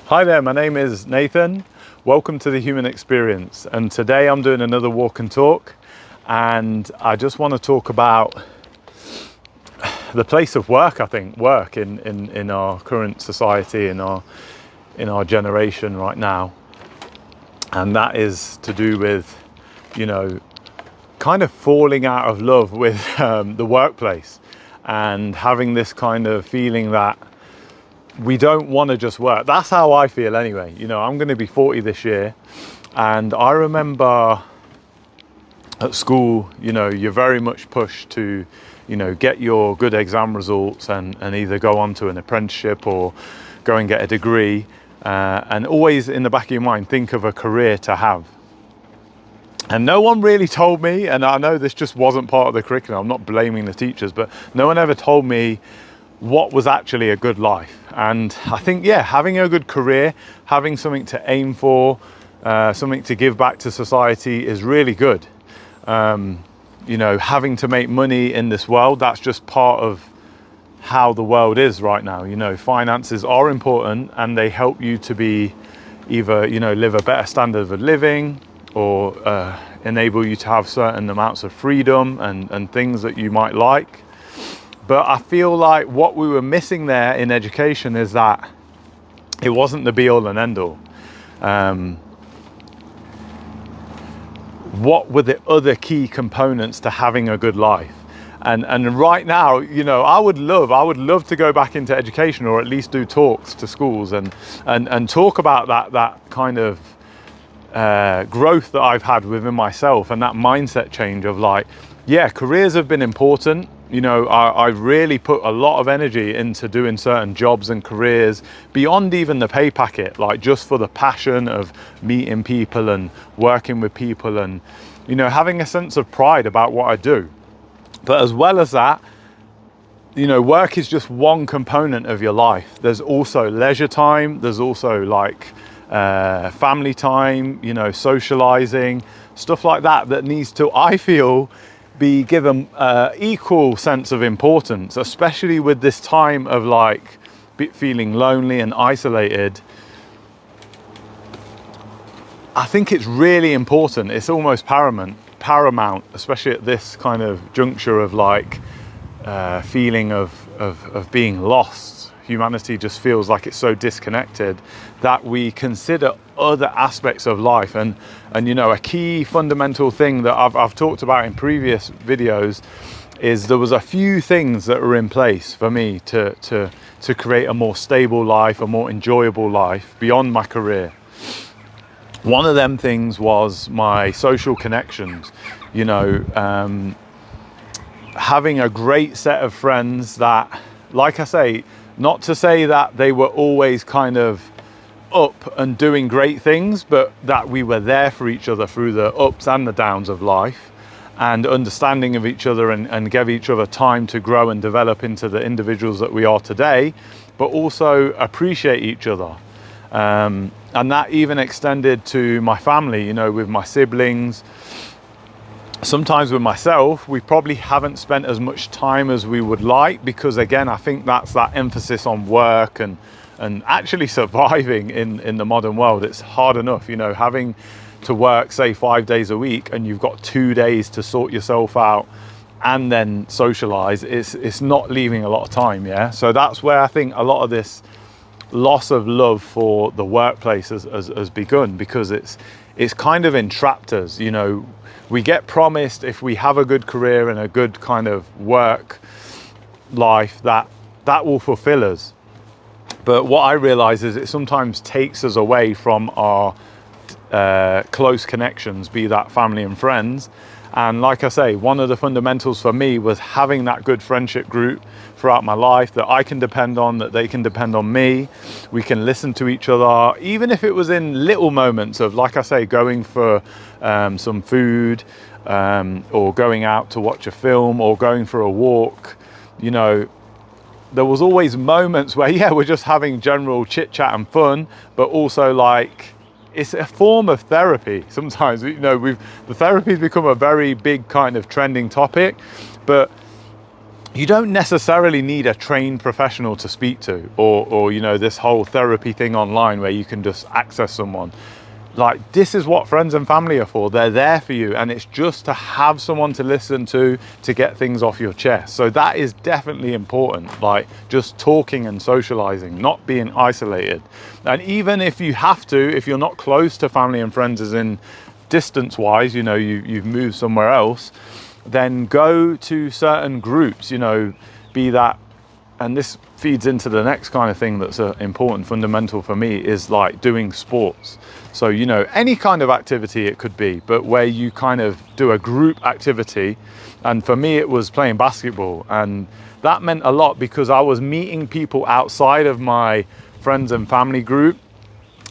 Hi there, my name is Nathan. Welcome to the Human Experience. And today I'm doing another walk and talk. And I just want to talk about the place of work, I think, work in our current society, in our generation right now. And that is to do with, kind of falling out of love with the workplace and having this kind of feeling that we don't want to just work. That's how I feel anyway. I'm going to be 40 this year, and I remember at school, you're very much pushed to, get your good exam results and either go on to an apprenticeship or go and get a degree. And always in the back of your mind, think of a career to have. And no one really told me, and I know this just wasn't part of the curriculum, I'm not blaming the teachers, but no one ever told me what was actually a good life. And I think, having a good career, having something to aim for, something to give back to society is really good. Having to make money in this world, that's just part of how the world is right now. Finances are important, and they help you to be either, live a better standard of living, or enable you to have certain amounts of freedom and things that you might like. But I feel like what we were missing there in education is that it wasn't the be all and end all. What were the other key components to having a good life? And right now, I would love to go back into education, or at least do talks to schools and talk about that kind of growth that I've had within myself, and that mindset change of careers have been important. I've really put a lot of energy into doing certain jobs and careers beyond even the pay packet, just for the passion of meeting people and working with people and, having a sense of pride about what I do. But as well as that, work is just one component of your life. There's also leisure time. There's also family time, socializing, stuff like that needs to, I feel, be given equal sense of importance, especially with this time of feeling lonely and isolated. I think it's really important. It's almost paramount, especially at this kind of juncture of feeling of being lost. Humanity just feels like it's so disconnected, that we consider other aspects of life. And a key fundamental thing that I've talked about in previous videos is there was a few things that were in place for me to create a more stable life, a more enjoyable life beyond my career. One of them things was my social connections. Having a great set of friends that, like I say, not to say that they were always kind of up and doing great things, but that we were there for each other through the ups and the downs of life, and understanding of each other, and gave each other time to grow and develop into the individuals that we are today, but also appreciate each other. And that even extended to my family, with my siblings. Sometimes with myself, we probably haven't spent as much time as we would like, because again, I think that's that emphasis on work and actually surviving in the modern world. It's hard enough, having to work, say, 5 days a week, and you've got 2 days to sort yourself out and then socialize. It's not leaving a lot of time. So that's where I think a lot of this loss of love for the workplace has begun, because it's kind of entrapped us. We get promised, if we have a good career and a good kind of work life, that will fulfill us. But what I realize is it sometimes takes us away from our close connections, be that family and friends. And like I say, one of the fundamentals for me was having that good friendship group throughout my life that I can depend on, that they can depend on me. We can listen to each other, even if it was in little moments of, like I say, going for some food, or going out to watch a film, or going for a walk. There was always moments where, we're just having general chit chat and fun, but also it's a form of therapy. Sometimes, the therapy's become a very big kind of trending topic, but you don't necessarily need a trained professional to speak to, or you know, this whole therapy thing online where you can just access someone. Like, this is what friends and family are for. They're there for you, and it's just to have someone to listen to get things off your chest. So that is definitely important, like just talking and socializing, not being isolated. And even if you have to, if you're not close to family and friends, as in distance wise, you know, you've moved somewhere else, then go to certain groups, you know, be that. And this feeds into the next kind of thing that's important, fundamental for me, is like doing sports. So, you know, any kind of activity it could be, but where you kind of do a group activity. And for me, it was playing basketball. And that meant a lot because I was meeting people outside of my friends and family group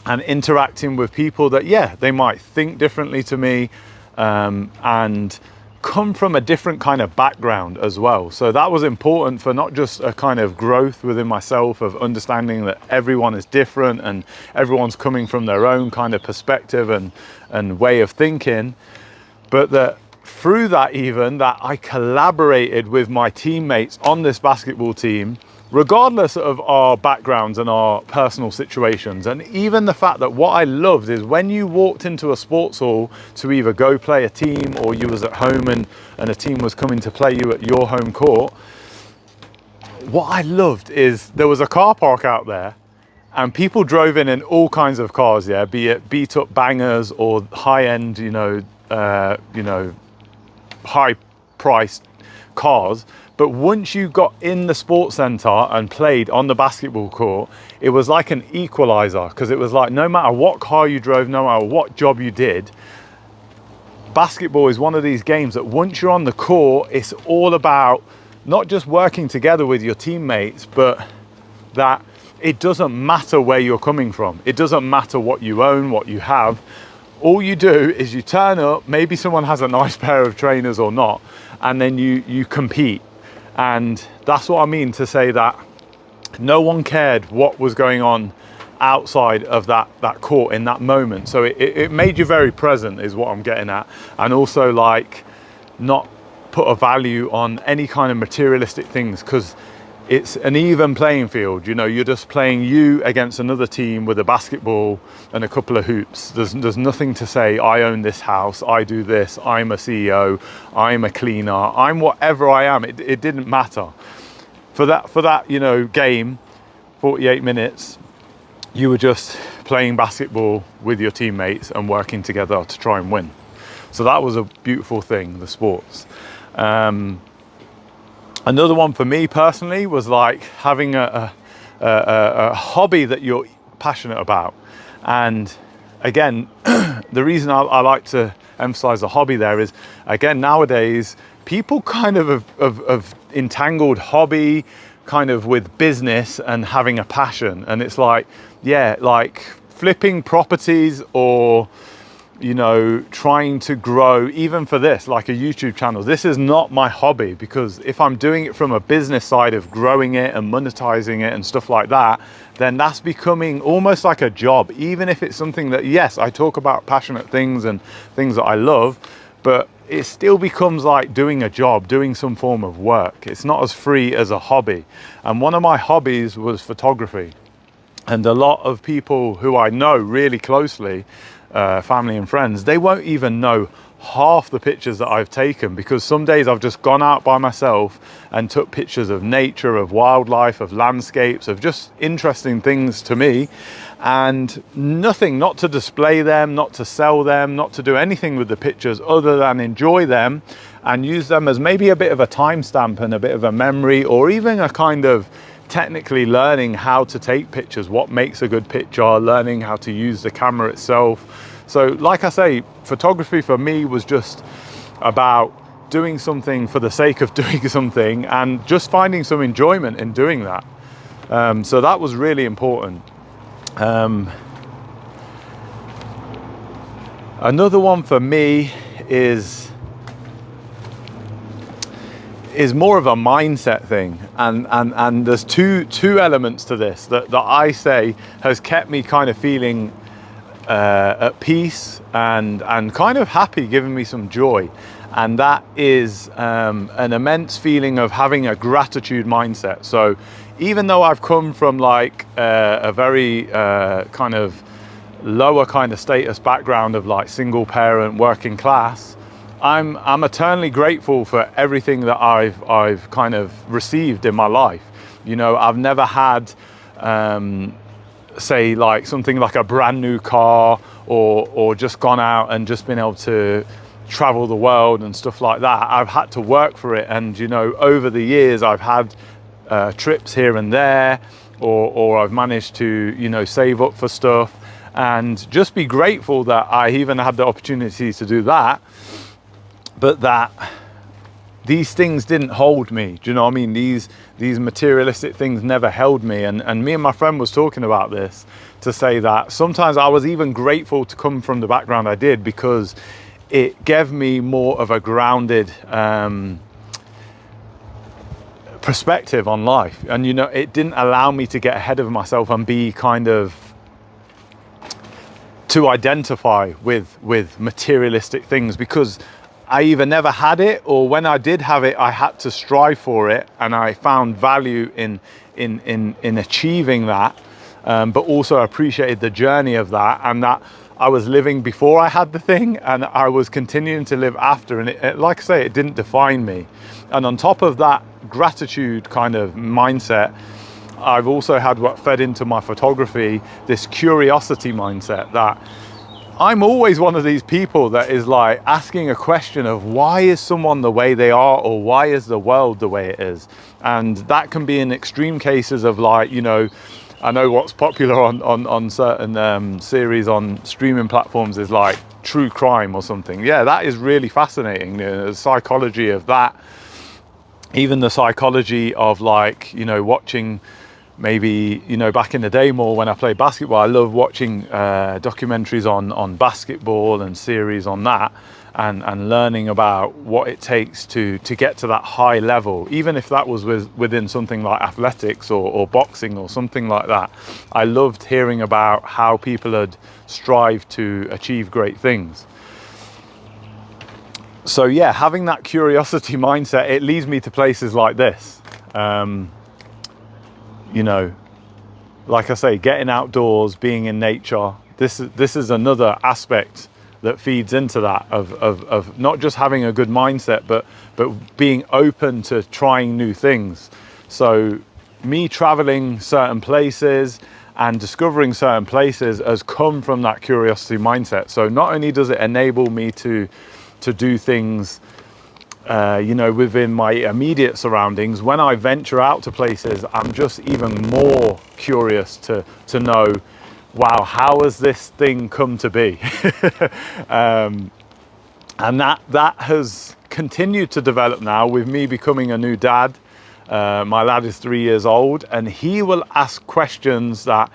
and interacting with people that, yeah, they might think differently to me, and come from a different kind of background as well. So that was important for not just a kind of growth within myself of understanding that everyone is different and everyone's coming from their own kind of perspective and way of thinking, but that through that, even that I collaborated with my teammates on this basketball team, regardless of our backgrounds and our personal situations. And even the fact that what I loved is when you walked into a sports hall to either go play a team, or you was at home and a team was coming to play you at your home court, what I loved is there was a car park out there and people drove in all kinds of cars, yeah, be it beat up bangers or high end, high priced cars. But once you got in the sports center and played on the basketball court, it was like an equalizer, because it was like, no matter what car you drove, no matter what job you did, basketball is one of these games that once you're on the court, it's all about not just working together with your teammates, but that it doesn't matter where you're coming from. It doesn't matter what you own, what you have. All you do is you turn up, maybe someone has a nice pair of trainers or not, and then you compete. And that's what I mean to say that no one cared what was going on outside of that court in that moment. So it made you very present, is what I'm getting at. And also, like, not put a value on any kind of materialistic things, because it's an even playing field. You know, you're just playing you against another team with a basketball and a couple of hoops. There's nothing to say, I own this house, I do this, I'm a CEO, I'm a cleaner, I'm whatever I am. It didn't matter. For that, you know, game, 48 minutes, you were just playing basketball with your teammates and working together to try and win. So that was a beautiful thing, the sports. Another one for me personally was like having a hobby that you're passionate about. And again, the reason I like to emphasize the hobby there is, again, nowadays, people kind of have entangled hobby kind of with business and having a passion. And it's like, yeah, like flipping properties, or, you know, trying to grow, even for this, like a YouTube channel. This is not my hobby, because if I'm doing it from a business side of growing it and monetizing it and stuff like that, then that's becoming almost like a job. Even if it's something that, yes, I talk about passionate things and things that I love, but it still becomes like doing a job, doing some form of work. It's not as free as a hobby. And one of my hobbies was photography. And a lot of people who I know really closely, family and friends, they won't even know half the pictures that I've taken, because some days I've just gone out by myself and took pictures of nature, of wildlife, of landscapes, of just interesting things to me, and nothing, not to display them, not to sell them, not to do anything with the pictures other than enjoy them and use them as maybe a bit of a timestamp and a bit of a memory, or even a kind of technically learning how to take pictures, what makes a good picture, learning how to use the camera itself. So like I say, photography for me was just about doing something for the sake of doing something and just finding some enjoyment in doing that. So that was really important. Another one for me is more of a mindset thing, and there's two elements to this that I say has kept me kind of feeling at peace and kind of happy, giving me some joy. and that is an immense feeling of having a gratitude mindset. So even though I've come from like a very kind of lower kind of status background of like single parent working class, I'm eternally grateful for everything that I've kind of received in my life. You know, I've never had say like something like a brand new car, or just gone out and just been able to travel the world and stuff like that. I've had to work for it, and you know, over the years I've had trips here and there, or I've managed to, you know, save up for stuff, and just be grateful that I even had the opportunity to do that, but that these things didn't hold me. Do you know what I mean? These materialistic things never held me. And me and my friend was talking about this, to say that sometimes I was even grateful to come from the background I did, because it gave me more of a grounded perspective on life. And you know, it didn't allow me to get ahead of myself and be kind of to identify with materialistic things, because I either never had it, or when I did have it, I had to strive for it, and I found value in achieving that, but also appreciated the journey of that, and that I was living before I had the thing, and I was continuing to live after, and it, like I say, it didn't define me. And on top of that gratitude kind of mindset, I've also had what fed into my photography, this curiosity mindset, that I'm always one of these people that is like asking a question of why is someone the way they are, or why is the world the way it is? And that can be in extreme cases of like, you know, I know what's popular on certain series on streaming platforms is like true crime or something. Yeah, that is really fascinating. You know, the psychology of that, even the psychology of like, you know, watching, maybe, you know, back in the day more when I played basketball, I love watching documentaries on basketball and series on that, and learning about what it takes to get to that high level, even if that was within something like athletics or boxing or something like that. I loved hearing about how people had strived to achieve great things. So yeah, having that curiosity mindset, it leads me to places like this. You know, like I say, getting outdoors, being in nature, this is another aspect that feeds into that, of not just having a good mindset, but being open to trying new things. So me traveling certain places and discovering certain places has come from that curiosity mindset. So not only does it enable me to do things you know, within my immediate surroundings, when I venture out to places, I'm just even more curious to know, wow, how has this thing come to be? And that has continued to develop now with me becoming a new dad. My lad is 3 years old, and he will ask questions that,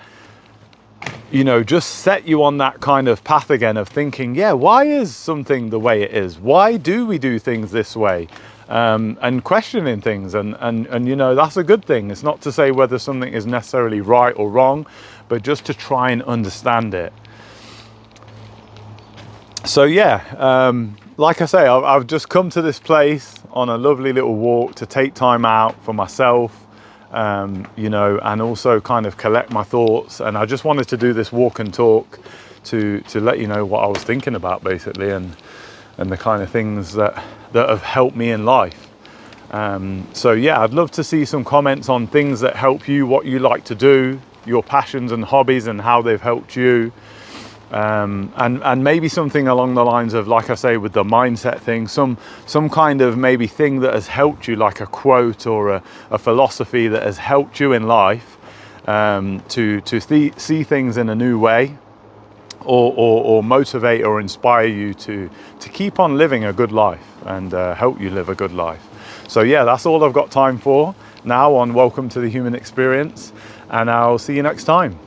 you know, just set you on that kind of path again of thinking, yeah, why is something the way it is? Why do we do things this way? And questioning things, and you know, that's a good thing. It's not to say whether something is necessarily right or wrong, but just to try and understand it. So yeah, like I say, I've just come to this place on a lovely little walk to take time out for myself, you know, and also kind of collect my thoughts. And I just wanted to do this walk and talk to let you know what I was thinking about, basically, and the kind of things that have helped me in life. So yeah, I'd love to see some comments on things that help you, what you like to do, your passions and hobbies, and how they've helped you. And maybe something along the lines of, like I say, with the mindset thing, some kind of maybe thing that has helped you, like a quote or a philosophy that has helped you in life, to see things in a new way, or motivate or inspire you to keep on living a good life, and help you live a good life. So yeah, that's all I've got time for now on Welcome to the Human Experience, and I'll see you next time.